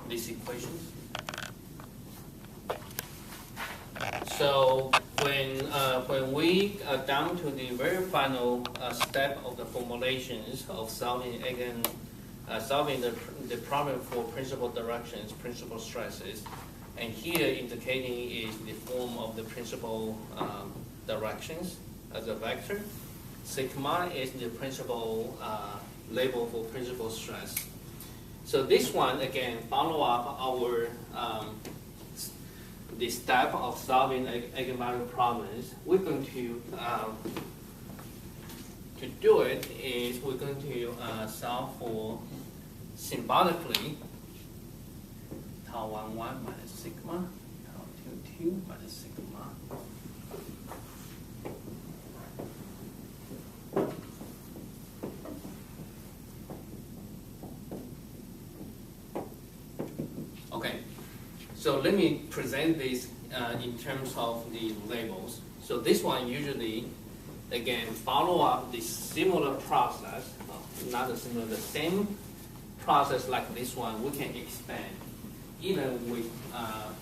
these equations. So when we down to the very final step of the formulations of solving the problem for principal directions, principal stresses, and here indicating is the form of the principal directions as a vector. Sigma is the principal label for principal stress. So this one again follow up our the step of solving eigenvalue problems. We're going to do it is we're going to solve for symbolically tau 1 minus sigma, tau 2 minus sigma. Okay, so let me present this in terms of the labels. So this one usually, again, follow up the similar process, not a similar, the same process like this one. We can expand. Even with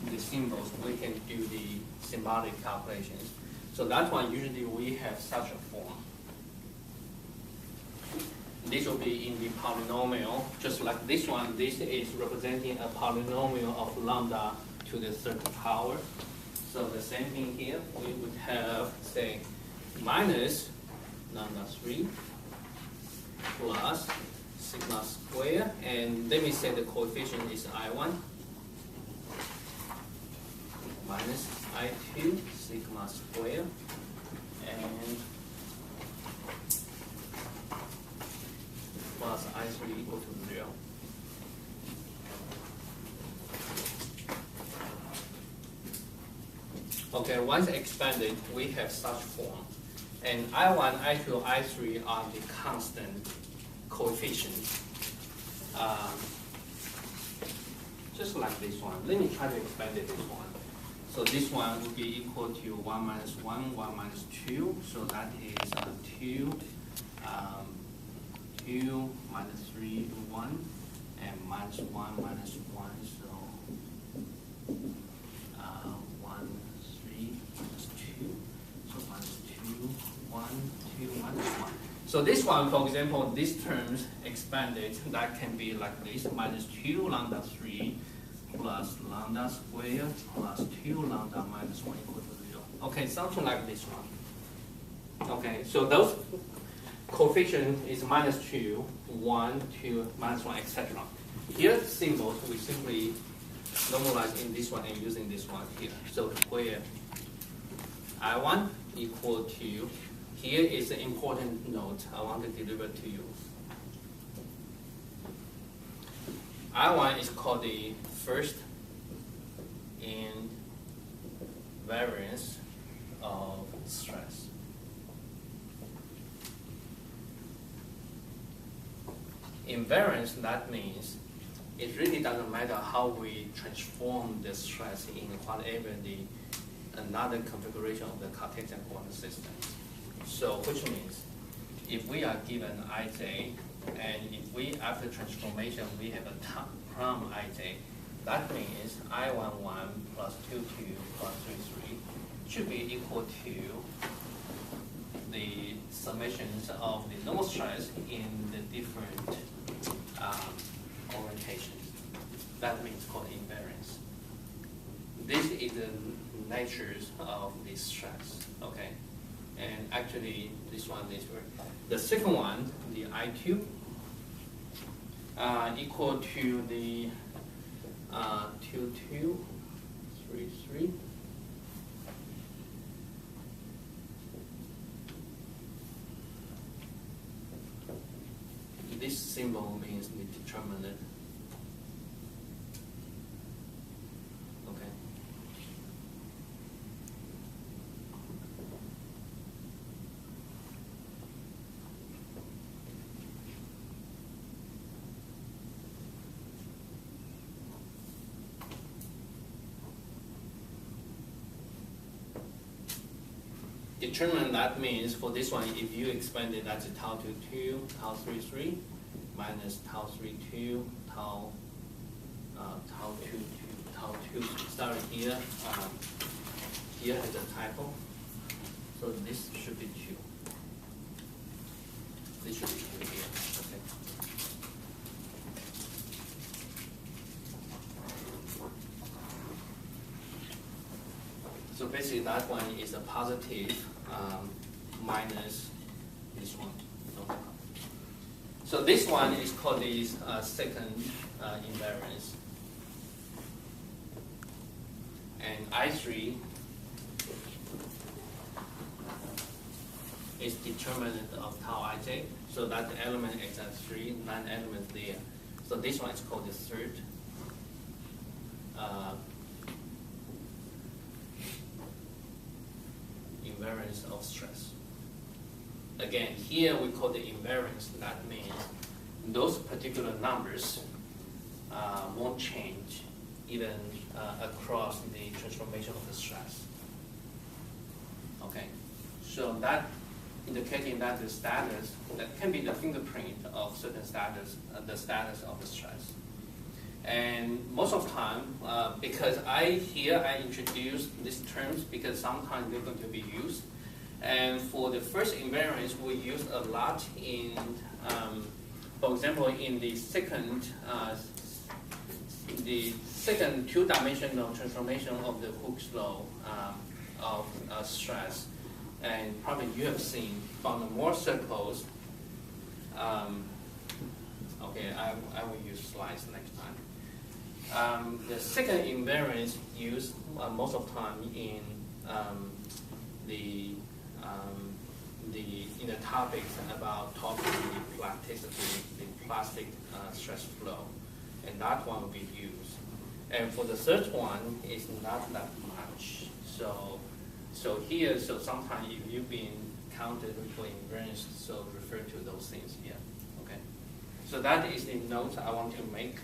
the symbols, we can do the symbolic calculations. So that one usually we have such a form. This will be in the polynomial, just like this one. This is representing a polynomial of lambda to the third power. So the same thing here, we would have, say, minus lambda 3 plus sigma square, and let me say the coefficient is I1 minus I2 sigma square, and plus I3 equal to 0. Okay, once expanded, we have such form. And I1, I2, I3 are the constant coefficients. Just like this one. Let me try to expand it this one. So this one will be equal to 1 minus 1, 1 minus 2. So that is 2. 2 minus 3, 1, and minus 1 minus 1, so 1, 3, minus 2, so minus 2, 1, 2, minus 1. So this one, for example, these terms expanded, that can be like this, minus 2 lambda 3 plus lambda squared plus 2 lambda minus 1 equal to 0. Okay, something like this one. Okay, so those coefficient is minus 2, 1, 2, minus 1, etc. Here, symbols, we simply normalize in this one and using this one here. So where I1 equal to, here is an important note I want to deliver to you. I1 is called the first invariance of stress. Invariance, that means it really doesn't matter how we transform the stress in whatever the another configuration of the Cartesian coordinate system. So which means if we are given Ij, and if we after transformation we have a term Ij, that means I11 plus 22 plus 33 should be equal to the summations of the normal stress in the different orientations. That means called invariance. This is the natures of the stress, okay? And actually, this one is the second one, the I2, equal to the 2233. This symbol means the determinant. Okay. Determinant, that means for this one, if you expand it, that's tau 22, tau 33. Minus tau 32, tau Sorry, here, here has a typo. So this should be 2. This should be 2 here. Okay. So basically that one is a positive minus this one. Okay. So this one is called the second invariance. And I3 is determinant of tau ij, so that the element is at 3, 9 elements there. So this one is called the third invariance of stress. Again, here we call the invariance. That means those particular numbers won't change even across the transformation of the stress. Okay, so that indicating that the status, that can be the fingerprint of certain status, the status of the stress. And most of the time, because I introduce these terms because sometimes they're going to be used. And for the first invariance, we use a lot in, for example, in the second two-dimensional transformation of the Hooke's law of stress. And probably you have seen from the Moore circles. Okay, I will use slides next time. The second invariance used most of the time in the topics about talking the plasticity, the plastic stress flow, and that one will be used. And for the third one, it's not that much. So here, so sometimes if you've been counted for invariance, so refer to those things here. Okay. So that is the note I want to make.